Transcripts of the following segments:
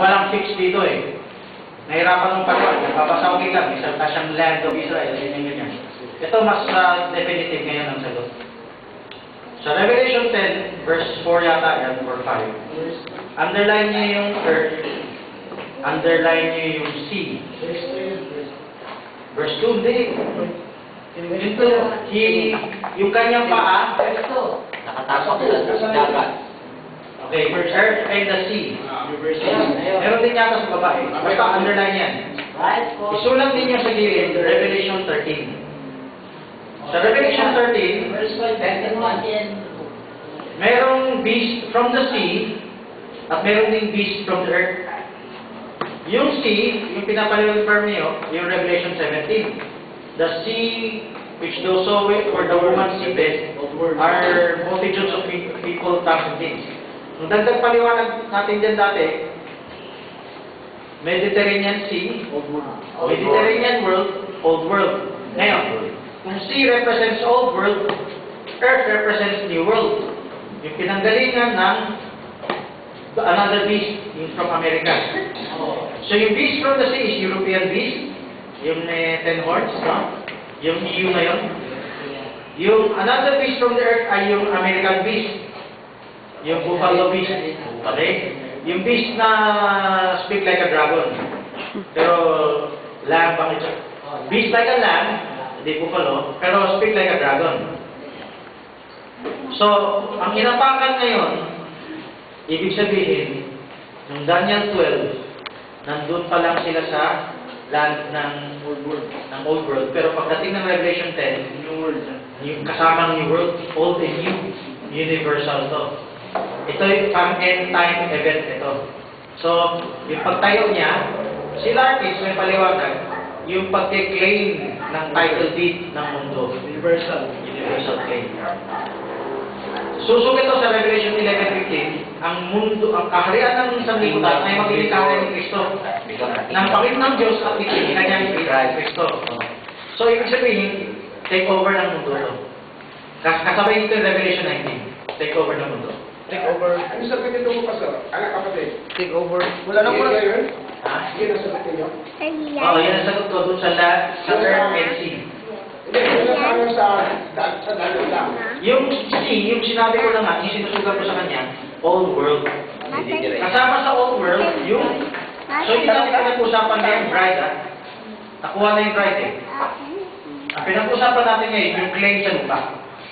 walang fix dito eh. Nahirapan ng paliwan. Nagpapasawagin lang. May salta siyang land of Israel. Ganyan. Ito mas definitive ngayon ang sagot. Sa Revelation 10, verse 4 yata yan, or 5. Underline niyo yung earth. Underline niyo yung sea. Verse 2, hindi. Ito, yung kanyang paa. Nakatapak sa dagat. Okay, earth and the sea. Meron din yata sa baba eh. Basta underline yan. Isulat ninyo sa gilid, Revelation 13. Sa Revelation 13, merong beast from the sea at meron ding beast from the earth. Yung sea, yung pinapaliwanag niyo, yung Revelation 17. The sea which thou sawest for the woman seated are multitudes of people, tongues and things. Nung dagdag paliwanag natin dyan dati, Mediterranean Sea, Mediterranean world, old world. Ngayon, kung sea represents old world, earth represents new world. Yung pinanggalingan ng another beast, yung from America. So yung beast from the sea is European beast, yung 10 horns, no? Yung EU na yun. Yung another beast from the earth ay yung American beast, yung buffalo beast. Okay? Yung beast na speak like a dragon. Pero lamb ang ito. Beast like a lamb, hindi buffalo, pero speak like a dragon. So, ang inapakan ngayon, ibig sabihin, nung Daniel 12, nandun pa lang sila sa land ng old world. Pero pagdating ng Revelation 10, new world. Kasama ng new world, old and new, universal to. Ito yung pang-end time event ito. So, yung pagtayo niya, si Larkins may paliwanag, yung pag-claim ng title deed ng mundo. Universal claim. Susugit ito sa Revelation 11:15, ang mundo, ang kaharian ng sanlibutan ay maglilikawan ni Kristo. Nang pangit ng Diyos at ikinina niya ni Kristo. So, ibig sabihin, take over ng mundo ito. Kasabay ito yung Revelation 19, take over ng mundo. Take over. Ano sabi nito mo pa, sir? Anak kapatid? Take over. Wala nang muna yun? Ha? Yan ang sagot ninyo? Oo, yan ang sagot ko doon sa Earth and Sea. Hindi, wala tayo sa dagat lang. Yung sea, yung sinabi ko na nga, yung sinusugat ko sa kanya, old world. Kasama sa old world, yung... So, hindi natin pinag-usapan na yung bride, ha? Nakuha na yung bride, eh. Ang pinag-usapan natin ngayon, yung claim sa lupa.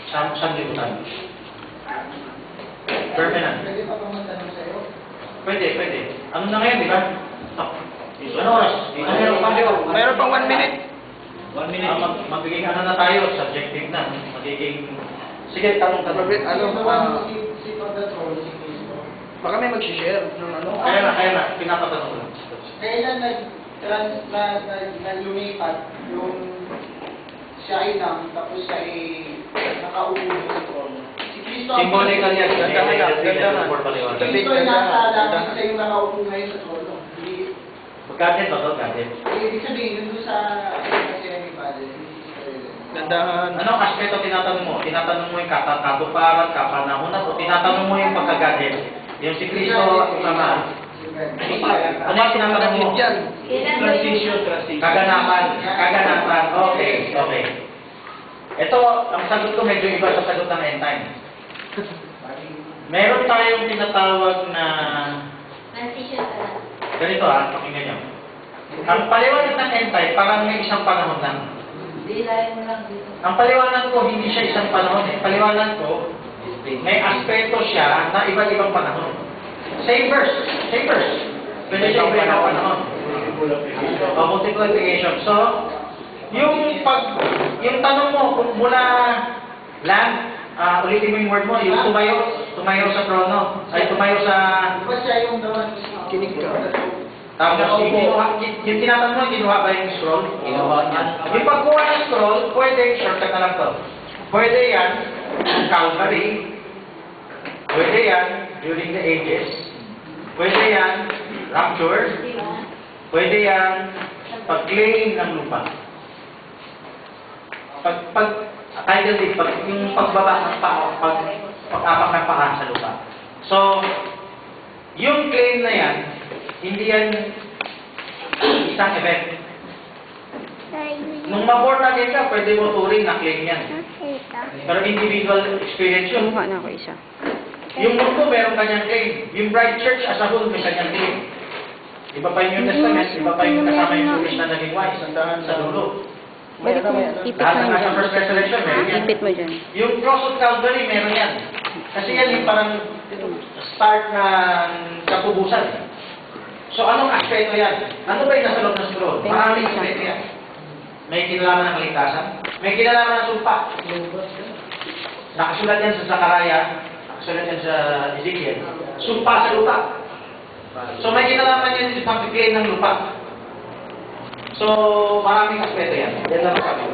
Sa libutan. Permanent. Pwede pa bang matanong sa'yo? Pwede. Ano na ngayon, di ba? Ano oras? Mayroon pang 1 minute. 1 minute. Magiging ano na tayo, subjective na. Magiging... Sige, tanong. Ano, si Pagdatron, si Cristo. Baka may mag-share ng ano. Kaya na. Pinapatanong ko lang. Kailan lumipat yung siya ay tapos siya ay nakaupo sa trono. Si Cristo Symbolically yan. Ganda. Si Cristo ay nasa lamang siya yung nakaupo ngayon sa trono. Gadget ba ito? Gadget. Ibig sabihin, dun sa kasi ni Padre, Gandahan. Anong aspeto tinatanong mo? Tinatanong mo yung katuparan, kapanahonan, o tinatanong mo yung pagka-gadget? Yung si Cristo at Ama. Ano yung tinatanong mo? Transition. Kaganapan. Okay. Ito, ang sagot ko medyo iba sa sagot ng end time. Meron tayong tinatawag na... Ganito pakinggan nyo. Ang paliwanag ng end time, parang may isang panahon lang. Ang paliwanag ko, hindi siya isang panahon eh. Paliwanag ko, may aspeto siya na iba't ibang panahon. Same verse. Pwede siya ibang panahon. Multiplication. So, yung tanong mo, kung mula land, ulitin mo yung word mo, yung tumayo sa trono, ay tumayo sa... Diba siya yung dawan? Kinig ka. Tapos, yung tinatanong mo, kinuha ba yung scroll? Yung pagkuha ng scroll, pwede, shortcut na lang to. Pwede yan, Calvary. Pwede yan, during the ages. Pwede yan, rapture. Pwede yan, pag-claim ng lupa. Title deed, yung pagbaba ng pag-apak ng paa sa lupa. So, yung claim na yan, Hindi yan isang event. Nung ma-born again ka, pwede mo turing na claim yan. Pero individual experience yun. Kumuha na ako isa. Yung mundo, meron kanyang claim. Yung bride church as a whole, may kanyang claim. Iba pa yung New Testament, iba pa yung kasama yung Jewish na naging wise sa dulo. Balik mo, ipit mo Lahat ng yun nasa dyan. first resurrection, meron yan. Ipit mo dyan. Yung cross of Calvary, meron yan. Kasi yan yung parang start ng katubusan. So, anong aspeto yan? Ano ba yung nasa loob ng scroll? Maraming aspeto yan. May kinalaman ng kaligtasan. May kinalaman ng sumpa. Nakasulat yan sa Zachariah. Nakasulat yan sa Ezekiel. Sumpa sa lupa. So, may kinalaman yan sa pag-claim ng lupa. So, maraming aspeto yan. Yan lang sabi.